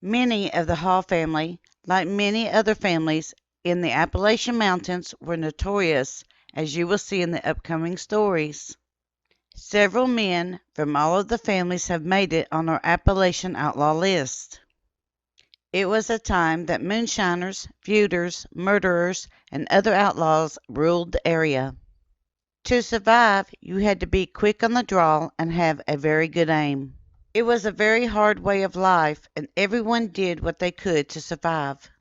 Many of the Hall family, like many other families in the Appalachian Mountains, were notorious, as you will see in the upcoming stories. Several men from all of the families have made it on our Appalachian outlaw list. It was a time that moonshiners, feuders, murderers, and other outlaws ruled the area. To survive, you had to be quick on the draw and have a very good aim. It was a very hard way of life, and everyone did what they could to survive.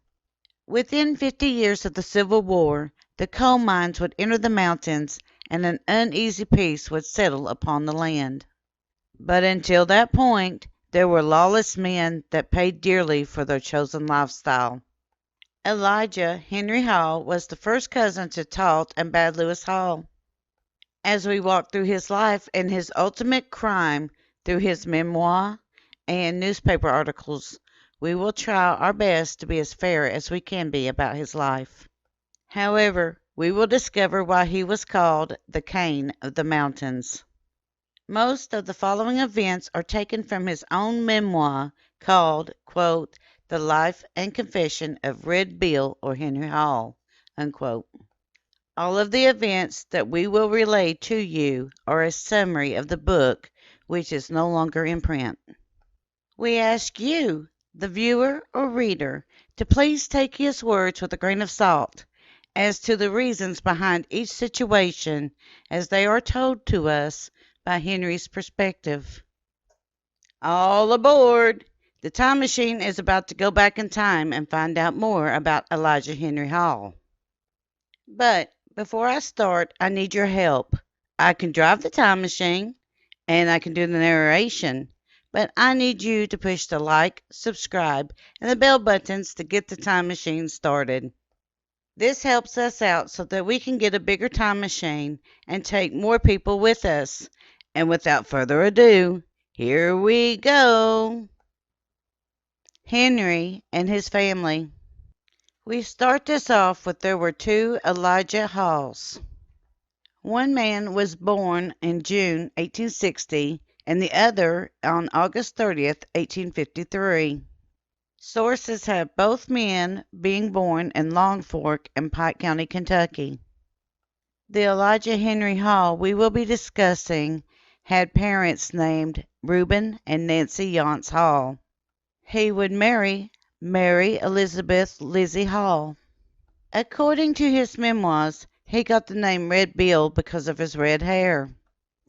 Within 50 years of the Civil War, the coal mines would enter the mountains, and an uneasy peace would settle upon the land. But until that point, there were lawless men that paid dearly for their chosen lifestyle. Elijah Henry Hall was the first cousin to Taut and Bad Lewis Hall. As we walk through his life and his ultimate crime through his memoir and newspaper articles, we will try our best to be as fair as we can be about his life. However, we will discover why he was called the Cain of the mountains. Most of the following events are taken from his own memoir called, quote, The Life and Confession of Red Bill or Henry Hall, unquote. All of the events that we will relay to you are a summary of the book, which is no longer in print. We ask you, the viewer or reader, to please take his words with a grain of salt as to the reasons behind each situation as they are told to us by Henry's perspective. All aboard! The time machine is about to go back in time and find out more about Elijah Henry Hall. But before I start, I need your help. I can drive the time machine, and I can do the narration, but I need you to push the like, subscribe, and the bell buttons to get the time machine started. This helps us out so that we can get a bigger time machine and take more people with us. And without further ado, here we go. Henry and his family. We start this off with there were two Elijah Halls. One man was born in June 1860 and the other on August 30th, 1853. Sources have both men being born in Long Fork in Pike County, Kentucky. The Elijah Henry Hall we will be discussing had parents named Reuben and Nancy Yantz Hall. He would marry Mary Elizabeth Lizzie Hall. According to his memoirs, he got the name Red Bill because of his red hair.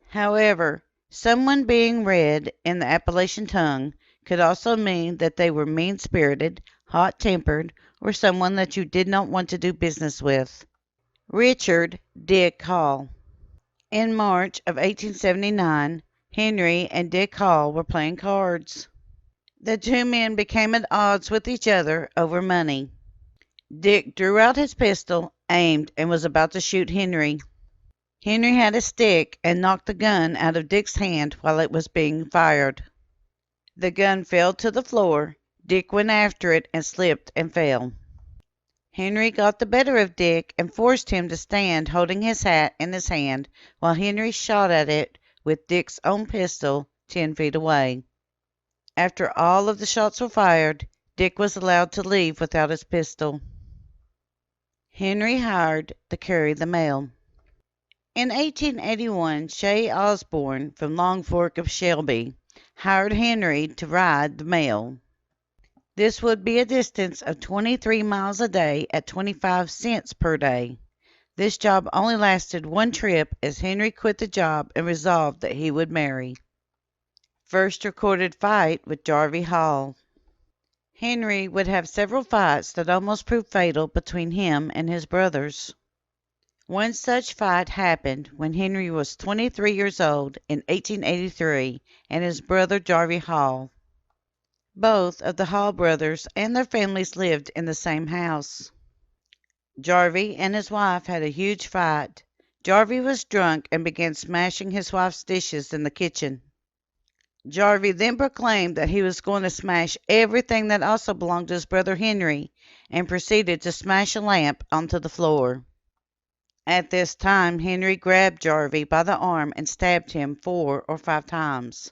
However, someone being red in the Appalachian tongue could also mean that they were mean-spirited, hot-tempered, or someone that you did not want to do business with. Richard Dick Hall. In March of 1879, Henry and Dick Hall were playing cards. The two men became at odds with each other over money. Dick drew out his pistol, aimed, and was about to shoot Henry. Henry had a stick and knocked the gun out of Dick's hand while it was being fired. The gun fell to the floor. Dick went after it and slipped and fell. Henry got the better of Dick and forced him to stand holding his hat in his hand while Henry shot at it with Dick's own pistol 10 feet away. After all of the shots were fired, Dick was allowed to leave without his pistol. Henry hired to carry the mail. In 1881, Shay Osborne from Long Fork of Shelby hired Henry to ride the mail. This would be a distance of 23 miles a day at 25 cents per day. This job only lasted one trip as Henry quit the job and resolved that he would marry. First recorded fight with Jarvey Hall. Henry would have several fights that almost proved fatal between him and his brothers. One such fight happened when Henry was 23 years old in 1883 and his brother Jarvey Hall. Both of the Hall brothers and their families lived in the same house. Jarvey and his wife had a huge fight. Jarvey was drunk and began smashing his wife's dishes in the kitchen. Jarvey then proclaimed that he was going to smash everything that also belonged to his brother Henry and proceeded to smash a lamp onto the floor. At this time, Henry grabbed Jarvey by the arm and stabbed him 4 or 5 times.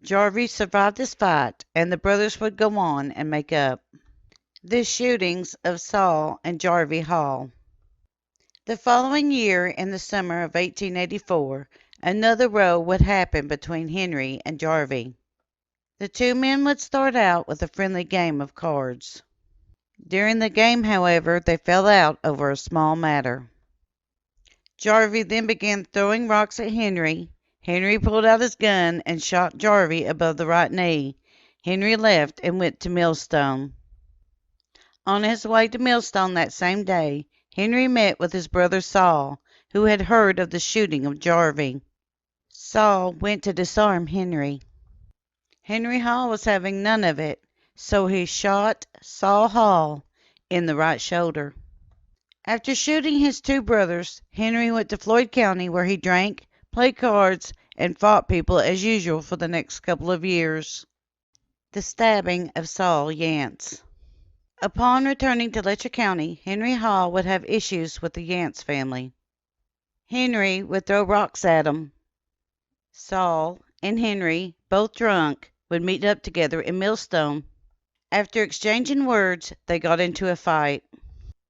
Jarvey survived this fight, and the brothers would go on and make up. The shootings of Sol and Jarvey Hall. The following year, in the summer of 1884, another row would happen between Henry and Jarvey. The two men would start out with a friendly game of cards. During the game, however, they fell out over a small matter. Jarvey then began throwing rocks at Henry. Henry pulled out his gun and shot Jarvey above the right knee. Henry left and went to Millstone. On his way to Millstone that same day, Henry met with his brother Sol, who had heard of the shooting of Jarvey. Sol went to disarm Henry. Henry Hall was having none of it, so he shot Sol Hall in the right shoulder. After shooting his two brothers, Henry went to Floyd County, where he drank, played cards, and fought people as usual for the next couple of years. The stabbing of Sol Yantz. Upon returning to Letcher County, Henry Hall would have issues with the Yantz family. Henry would throw rocks at them. Sol and Henry, both drunk, would meet up together in Millstone. After exchanging words, they got into a fight.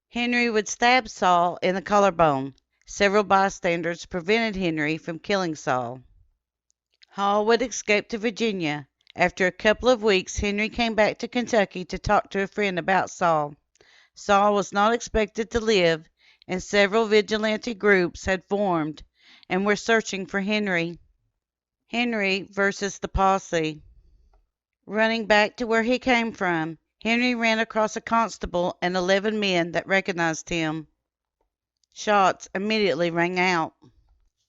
Henry would stab Sol in the collarbone. Several bystanders prevented Henry from killing Sol. Hall would escape to Virginia. After a couple of weeks, Henry came back to Kentucky to talk to a friend about Sol. Sol was not expected to live, and several vigilante groups had formed and were searching for Henry. Henry versus the Posse. Running back to where he came from, Henry ran across a constable and 11 men that recognized him. Shots immediately rang out.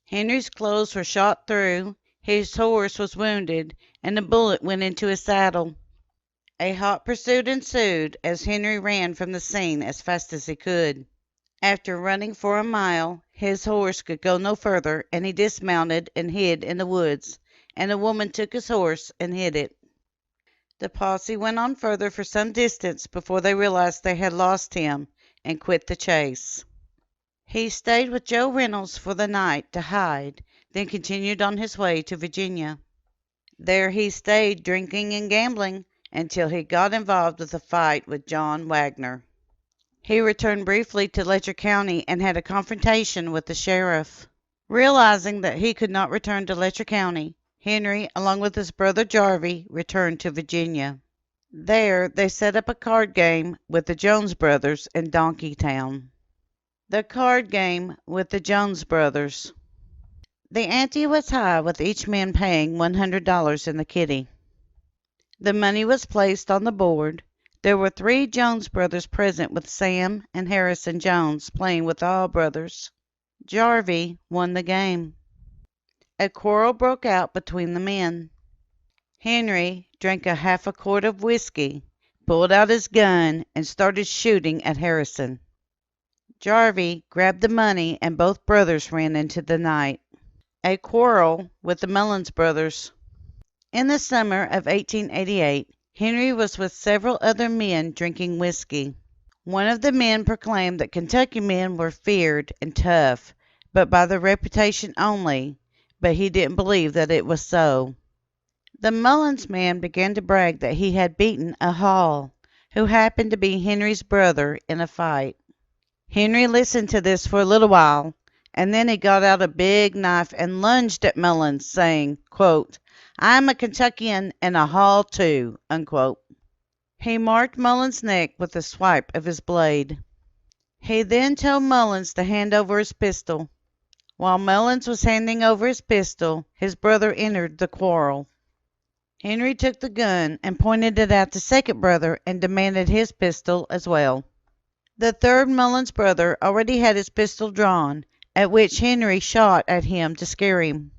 Henry's clothes were shot through, his horse was wounded, and a bullet went into his saddle. A hot pursuit ensued as Henry ran from the scene as fast as he could. After running for a mile, his horse could go no further, and he dismounted and hid in the woods, and a woman took his horse and hid it. The posse went on further for some distance before they realized they had lost him and quit the chase. He stayed with Joe Reynolds for the night to hide, then continued on his way to Virginia. There he stayed drinking and gambling until he got involved with a fight with John Wagner. He returned briefly to Letcher County and had a confrontation with the sheriff. Realizing that he could not return to Letcher County, Henry, along with his brother Jarvey, returned to Virginia. There they set up a card game with the Jones Brothers in Donkeytown. The card game with the Jones Brothers. The ante was high, with each man paying $100 in the kitty. The money was placed on the board. There were 3 Jones brothers present, with Sam and Harrison Jones playing with all brothers. Jarvey won the game. A quarrel broke out between the men. Henry drank a half a quart of whiskey, pulled out his gun, and started shooting at Harrison. Jarvey grabbed the money, and both brothers ran into the night. A quarrel with the Mullins Brothers. In the summer of 1888, Henry was with several other men drinking whiskey. One of the men proclaimed that Kentucky men were feared and tough, but by their reputation only, but he didn't believe that it was so. The Mullins man began to brag that he had beaten a Hall, who happened to be Henry's brother, in a fight. Henry listened to this for a little while, and then he got out a big knife and lunged at Mullins, saying, quote, "I'm a Kentuckian and a Hall too," unquote. He marked Mullins' neck with a swipe of his blade. He then told Mullins to hand over his pistol. While Mullins was handing over his pistol, his brother entered the quarrel. Henry took the gun and pointed it at the second brother and demanded his pistol as well. The third Mullins brother already had his pistol drawn, at which Henry shot at him to scare him.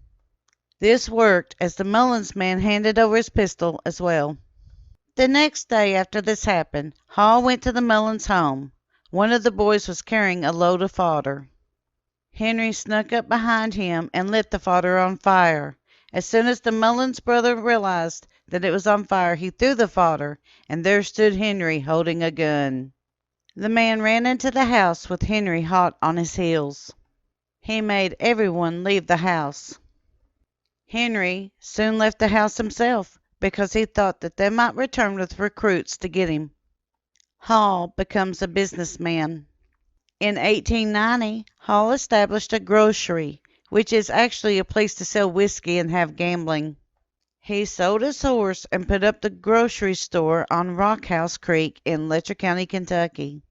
This worked, as the Mullins man handed over his pistol as well. The next day after this happened, Hall went to the Mullins home. One of the boys was carrying a load of fodder. Henry snuck up behind him and lit the fodder on fire. As soon as the Mullins brother realized that it was on fire, he threw the fodder, and there stood Henry holding a gun. The man ran into the house with Henry hot on his heels. He made everyone leave the house. Henry soon left the house himself because he thought that they might return with recruits to get him. Hall becomes a businessman. In 1890, Hall established a grocery, which is actually a place to sell whiskey and have gambling. He sold his horse and put up the grocery store on Rockhouse Creek in Letcher County, Kentucky.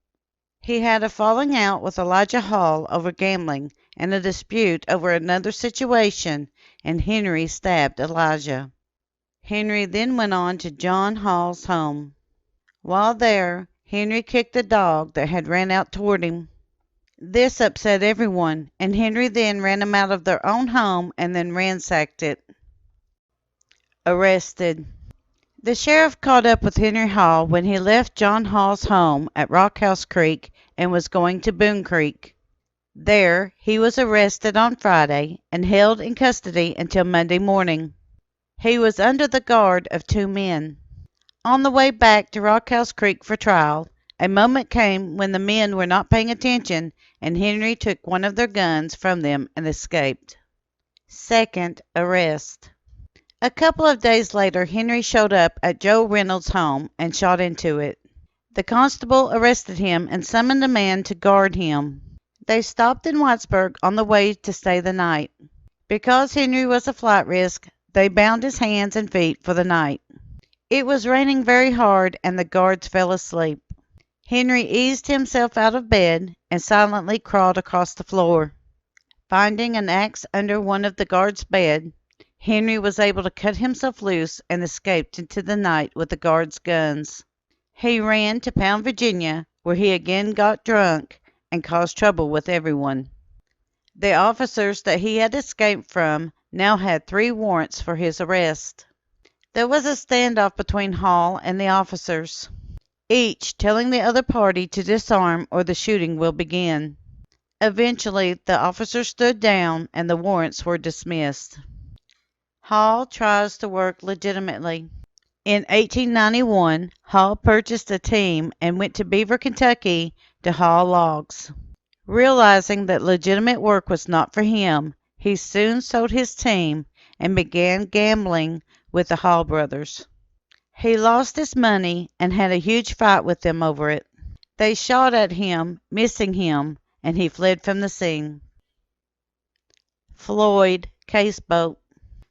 He had a falling out with Elijah Hall over gambling and a dispute over another situation, and Henry stabbed Elijah. Henry then went on to John Hall's home. While there, Henry kicked a dog that had ran out toward him. This upset everyone, and Henry then ran him out of their own home and then ransacked it. Arrested. The sheriff caught up with Henry Hall when he left John Hall's home at Rockhouse Creek and was going to Boone Creek. There, he was arrested on Friday and held in custody until Monday morning. He was under the guard of 2 men. On the way back to Rockhouse Creek for trial, a moment came when the men were not paying attention, and Henry took one of their guns from them and escaped. Second arrest. A couple of days later, Henry showed up at Joe Reynolds' home and shot into it. The constable arrested him and summoned a man to guard him. They stopped in Whitesburg on the way to stay the night. Because Henry was a flight risk, they bound his hands and feet for the night. It was raining very hard and the guards fell asleep. Henry eased himself out of bed and silently crawled across the floor. Finding an axe under one of the guards' bed, Henry was able to cut himself loose and escaped into the night with the guards' guns. He ran to Pound, Virginia, where he again got drunk and caused trouble with everyone. The officers that he had escaped from now had 3 warrants for his arrest. There was a standoff between Hall and the officers, each telling the other party to disarm or the shooting will begin. Eventually, the officers stood down and the warrants were dismissed. Hall tries to work legitimately. In 1891, Hall purchased a team and went to Beaver, Kentucky to haul logs. Realizing that legitimate work was not for him, he soon sold his team and began gambling with the Hall brothers. He lost his money and had a huge fight with them over it. They shot at him, missing him, and he fled from the scene. Floyd Casebolt.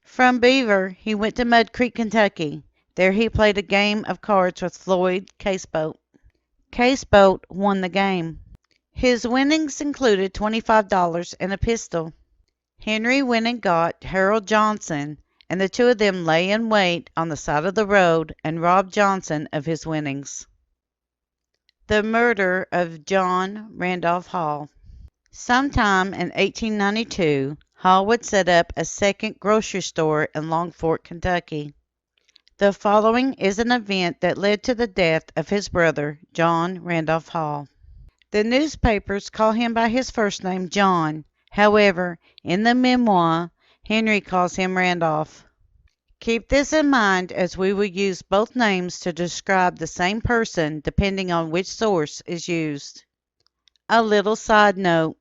From Beaver, he went to Mud Creek, Kentucky. There he played a game of cards with Floyd Casebolt. Casebolt won the game. His winnings included $25 and a pistol. Henry went and got Harold Johnson, and the 2 of them lay in wait on the side of the road and robbed Johnson of his winnings. The murder of John Randolph Hall. Sometime in 1892, Hall would set up a second grocery store in Long Fork, Kentucky. The following is an event that led to the death of his brother, John Randolph Hall. The newspapers call him by his first name, John. However, in the memoir, Henry calls him Randolph. Keep this in mind as we will use both names to describe the same person depending on which source is used. A little side note.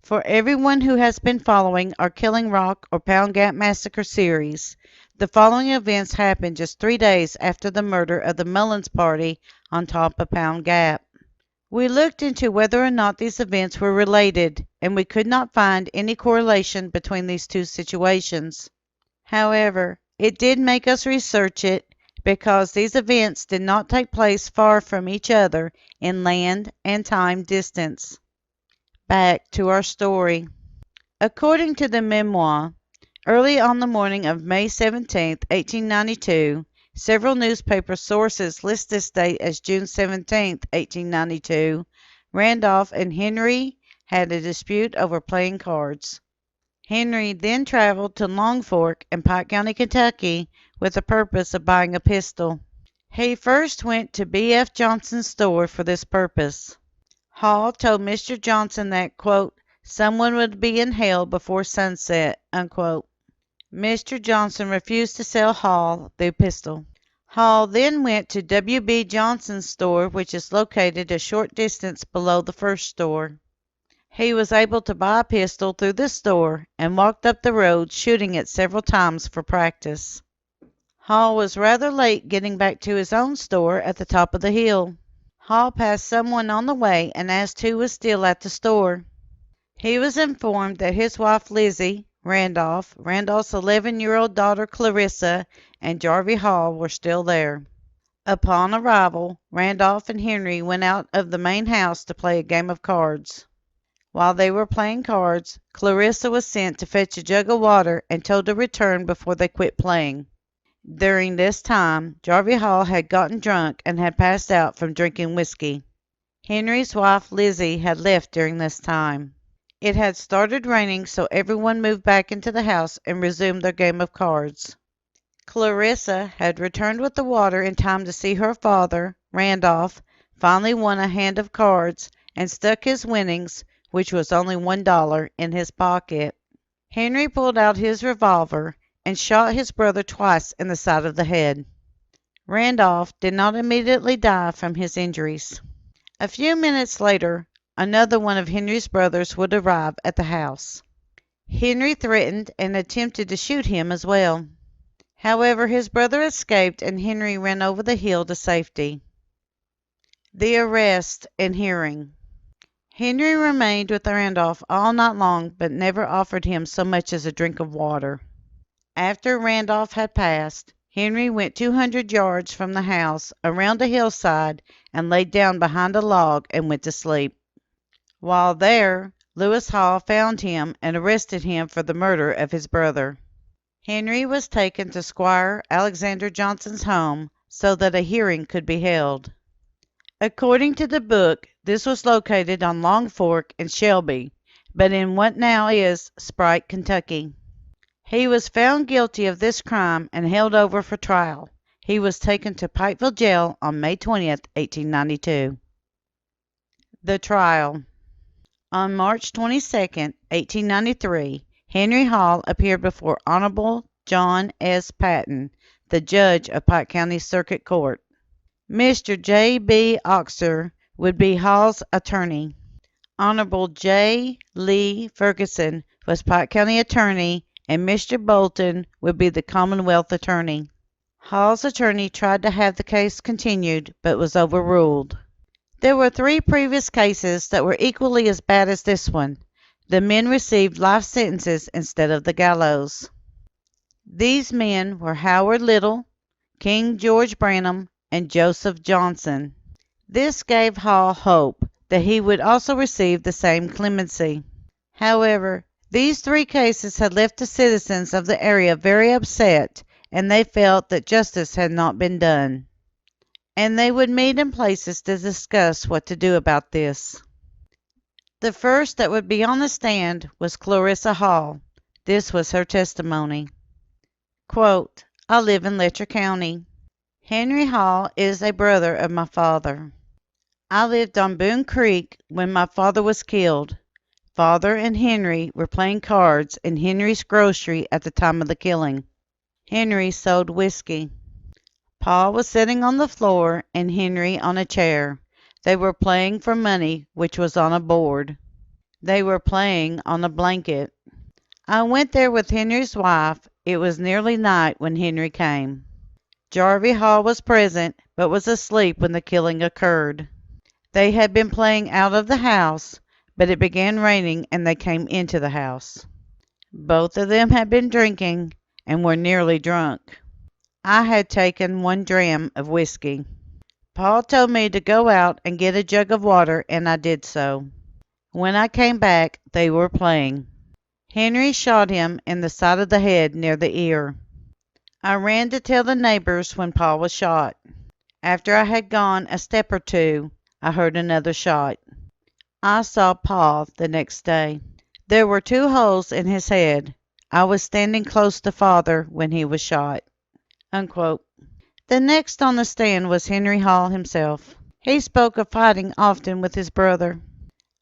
For everyone who has been following our Killing Rock or Pound Gap Massacre series, the following events happened just 3 days after the murder of the Mullins party on top of Pound Gap. We looked into whether or not these events were related, and we could not find any correlation between these 2 situations. However, it did make us research it because these events did not take place far from each other in land and time distance. Back to our story. According to the memoir, early on the morning of May 17, 1892, several newspaper sources list this date as June 17, 1892. Randolph and Henry had a dispute over playing cards. Henry then traveled to Long Fork in Pike County, Kentucky, with the purpose of buying a pistol. He first went to B.F. Johnson's store for this purpose. Hall told Mr. Johnson that, quote, someone would be in hell before sunset, unquote. Mr. Johnson refused to sell Hall the pistol. Hall then went to W.B. Johnson's store, which is located a short distance below the first store. He was able to buy a pistol through the store and walked up the road shooting it several times for practice. Hall was rather late getting back to his own store at the top of the hill. Hall passed someone on the way and asked who was still at the store. He was informed that his wife Lizzie, Randolph's 11-year-old daughter Clarissa, and Jarvey Hall were still there. Upon arrival, Randolph and Henry went out of the main house to play a game of cards. While they were playing cards, Clarissa was sent to fetch a jug of water and told to return before they quit playing. During this time, Jarvey Hall had gotten drunk and had passed out from drinking whiskey. Henry's wife Lizzie had left during this time. It had started raining, so everyone moved back into the house and resumed their game of cards. Clarissa had returned with the water in time to see her father, Randolph, finally won a hand of cards and stuck his winnings, which was only $1, in his pocket. Henry pulled out his revolver and shot his brother twice in the side of the head. Randolph did not immediately die from his injuries. A few minutes later, another one of Henry's brothers would arrive at the house. Henry threatened and attempted to shoot him as well. However, his brother escaped and Henry ran over the hill to safety. The arrest and hearing. Henry remained with Randolph all night long, but never offered him so much as a drink of water. After Randolph had passed, Henry went 200 yards from the house around a hillside and laid down behind a log and went to sleep. While there, Lewis Hall found him and arrested him for the murder of his brother. Henry was taken to Squire Alexander Johnson's home so that a hearing could be held. According to the book, this was located on Long Fork and Shelby, but in what now is Sprite, Kentucky. He was found guilty of this crime and held over for trial. He was taken to Pikeville Jail on May 20th, 1892. The trial. On March 22nd, 1893, Henry Hall appeared before Honorable John S. Patton, the judge of Pike County Circuit Court. Mr. J. B. Oxer would be Hall's attorney. Honorable J. Lee Ferguson was Pike County attorney, and Mr. Bolton would be the Commonwealth attorney. Hall's attorney tried to have the case continued, but was overruled. There were 3 previous cases that were equally as bad as this one. The men received life sentences instead of the gallows. These men were Howard Little, King George Branham, and Joseph Johnson. This gave Hall hope that he would also receive the same clemency. However, these 3 cases had left the citizens of the area very upset, and they felt that justice had not been done. And they would meet in places to discuss what to do about this. The first that would be on the stand was Clarissa Hall. This was her testimony. Quote, I live in Letcher County. Henry Hall is a brother of my father. I lived on Boone Creek when my father was killed. Father and Henry were playing cards in Henry's grocery at the time of the killing. Henry sold whiskey. Paul was sitting on the floor and Henry on a chair. They were playing for money, which was on a board. They were playing on a blanket. I went there with Henry's wife. It was nearly night when Henry came. Jarvey Hall was present, but was asleep when the killing occurred. They had been playing out of the house, but it began raining and they came into the house. Both of them had been drinking and were nearly drunk. I had taken 1 dram of whiskey. Paul told me to go out and get a jug of water, and I did so. When I came back, they were playing. Henry shot him in the side of the head near the ear. I ran to tell the neighbors when Paul was shot. After I had gone a step or 2, I heard another shot. I saw Paul the next day. There were 2 holes in his head. I was standing close to Father when he was shot. Unquote. The next on the stand was Henry Hall himself. He spoke of fighting often with his brother.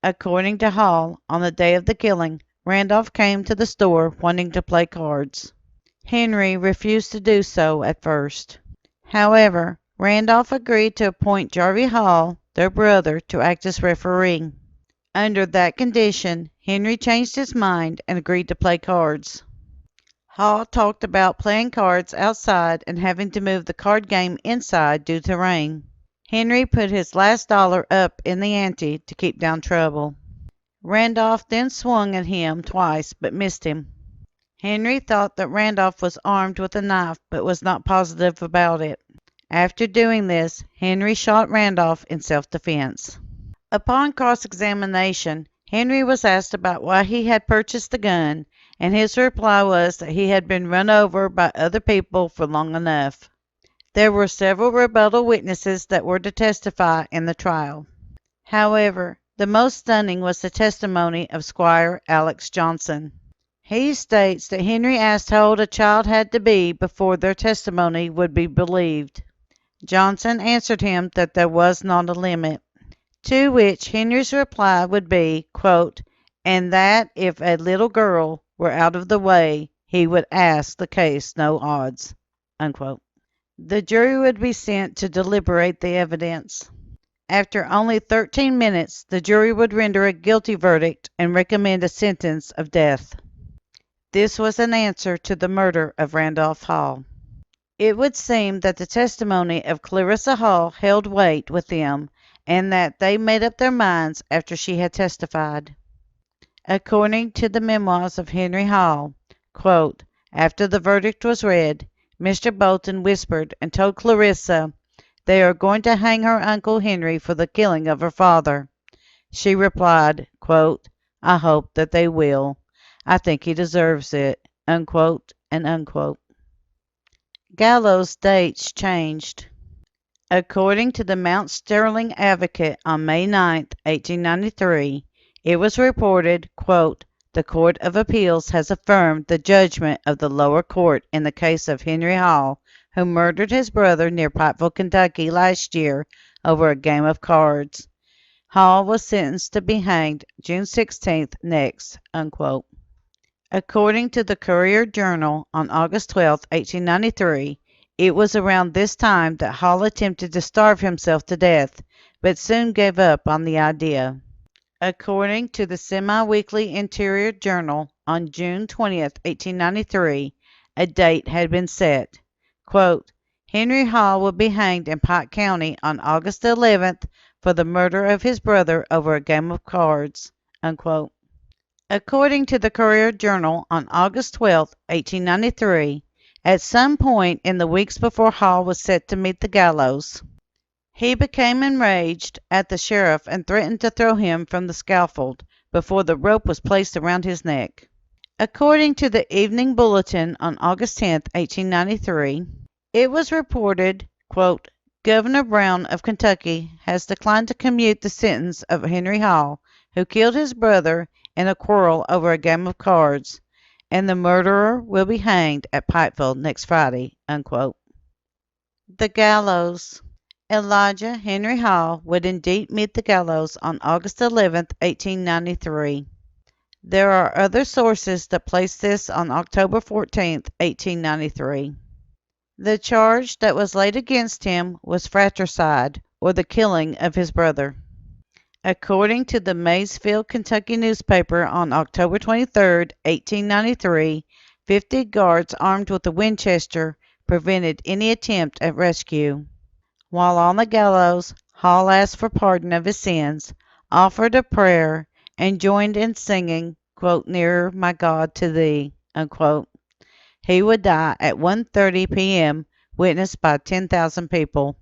According to Hall, on the day of the killing, Randolph came to the store wanting to play cards. Henry refused to do so at first. However, Randolph agreed to appoint Jarvey Hall, their brother, to act as referee. Under that condition, Henry changed his mind and agreed to play cards. Hall talked about playing cards outside and having to move the card game inside due to rain. Henry put his last dollar up in the ante to keep down trouble. Randolph then swung at him twice but missed him. Henry thought that Randolph was armed with a knife but was not positive about it. After doing this, Henry shot Randolph in self-defense. Upon cross-examination, Henry was asked about why he had purchased the gun, and his reply was that he had been run over by other people for long enough. There were several rebuttal witnesses that were to testify in the trial. However, the most stunning was the testimony of Squire Alex Johnson. He states that Henry asked how old a child had to be before their testimony would be believed. Johnson answered him that there was not a limit. To which Henry's reply would be, quote, and that if a little girl were out of the way, he would ask the case no odds, unquote. The jury would be sent to deliberate the evidence. After only 13 minutes, the jury would render a guilty verdict and recommend a sentence of death. This was an answer to the murder of Randolph Hall. It would seem that the testimony of Clarissa Hall held weight with them, and that they made up their minds after she had testified. According to the memoirs of Henry Hall, quote, after the verdict was read, Mr. Bolton whispered and told Clarissa, they are going to hang her Uncle Henry for the killing of her father. She replied, quote, I hope that they will. I think he deserves it, unquote and unquote. Gallows dates changed. According to the Mount Sterling Advocate on May 9, 1893, it was reported, quote, the Court of Appeals has affirmed the judgment of the lower court in the case of Henry Hall, who murdered his brother near Pikeville, Kentucky last year over a game of cards. Hall was sentenced to be hanged June 16th next, unquote. According to the Courier-Journal on August 12, 1893, it was around this time that Hall attempted to starve himself to death, but soon gave up on the idea. According to the semi-weekly Interior Journal on June 20, 1893, a date had been set. Quote, Henry Hall will be hanged in Pike County on August 11th for the murder of his brother over a game of cards, unquote. According to the Courier-Journal on August 12, 1893, at some point in the weeks before Hall was set to meet the gallows, he became enraged at the sheriff and threatened to throw him from the scaffold before the rope was placed around his neck. According to the Evening Bulletin on August 10, 1893, it was reported, quote, Governor Brown of Kentucky has declined to commute the sentence of Henry Hall, who killed his brother in a quarrel over a game of cards, and the murderer will be hanged at Pikeville next Friday, unquote. The gallows. Elijah Henry Hall would indeed meet the gallows on August 11, 1893. There are other sources that place this on October 14, 1893. The charge that was laid against him was fratricide, or the killing of his brother. According to the Maysville, Kentucky newspaper on October 23, 1893, 50 guards armed with a Winchester prevented any attempt at rescue. While on the gallows, Hall asked for pardon of his sins, offered a prayer, and joined in singing, quote, Nearer, my God, to thee, unquote. He would die at 1:30 p.m., witnessed by 10,000 people.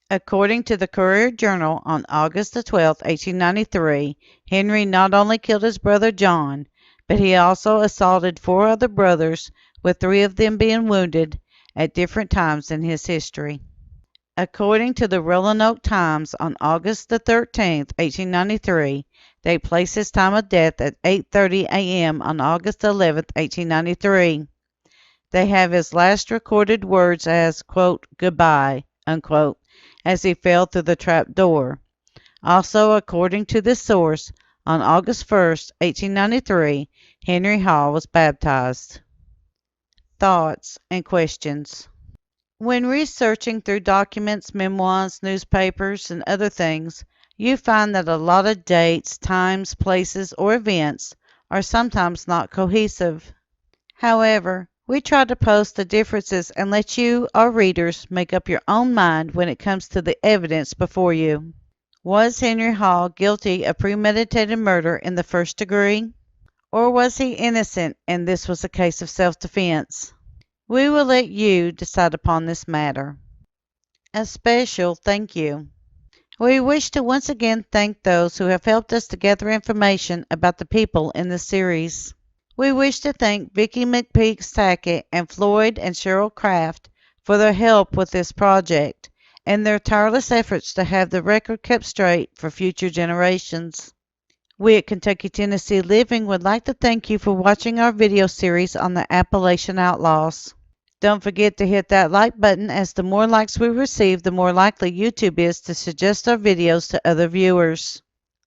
According to the Courier-Journal on August 12, 1893, Henry not only killed his brother John, but he also assaulted 4 other brothers, with 3 of them being wounded at different times in his history. According to the Roanoke Times on August 13, 1893, they placed his time of death at 8:30 a.m. on August 11, 1893. They have his last recorded words as, quote, goodbye, unquote, as he fell through the trap door. Also, according to this source, on August 1, 1893, Henry Hall was baptized. Thoughts and questions. When researching through documents, memoirs, newspapers, and other things, you find that a lot of dates, times, places, or events are sometimes not cohesive. However, we try to post the differences and let you, our readers, make up your own mind when it comes to the evidence before you. Was Henry Hall guilty of premeditated murder in the first degree? Or was he innocent and this was a case of self-defense? We will let you decide upon this matter. A special thank you. We wish to once again thank those who have helped us to gather information about the people in this series. We wish to thank Vicki McPeak Sackett and Floyd and Cheryl Kraft for their help with this project and their tireless efforts to have the record kept straight for future generations. We at Kentucky Tennessee Living would like to thank you for watching our video series on the Appalachian Outlaws. Don't forget to hit that like button, as the more likes we receive, the more likely YouTube is to suggest our videos to other viewers.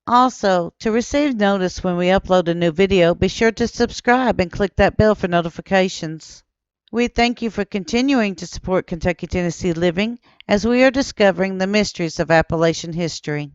Also, to receive notice when we upload a new video, be sure to subscribe and click that bell for notifications. We thank you for continuing to support Kentucky Tennessee Living as we are discovering the mysteries of Appalachian history.